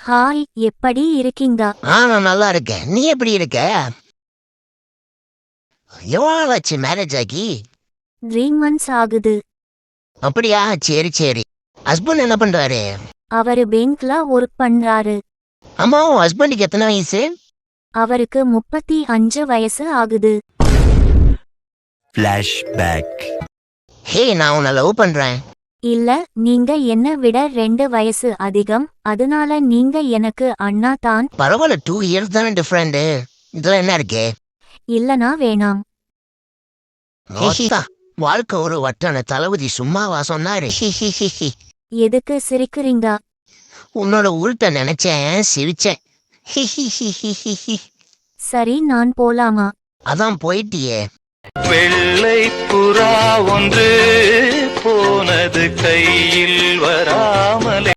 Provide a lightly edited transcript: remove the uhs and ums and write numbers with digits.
Hi, எப்படி இருக்கீங்க? நான் நல்லா இருக்கேன். நீ எப்படி இருக்க? எவ்வளோ நாள் ஆச்சு மேரேஜ் ஆகி? 3 months ஆகுது. அப்படியா? சரி சரி. ஹஸ்பண்ட் என்ன பண்றாரு? அவரு பேங்க்ல ஒர்க் பண்றாரு. அம்மா, உன் ஹஸ்பண்டுக்கு எத்தனை வயசு? அவருக்கு 35 வயசு ஆகுது. ஹே, நான் உன்னை லவ் பண்றேன். இல்ல, நீங்க என்ன விட 2 வயசு அதிகம். அதனால நீங்க எனக்கு அண்ணா தான். பரவாயில்ல, 2 இயர்ஸ் தானே டிஃப்ரெண்ட். இதெல்லாம் என்ன இருக்கு? இல்லனா வேணாம். வாழ்க்கை ஒரு வட்டான தளபதி சும்மாவா சொன்னாரு? எதுக்கு சிரிக்கிறீங்க? உன்னோட உருட்ட நினைச்சேன், சிரிச்சேன். சரி, நான் போலாமா? அதான் போயிட்டியே. வெள்ளை புறா ஒன்று போனது கையில் வராமலே.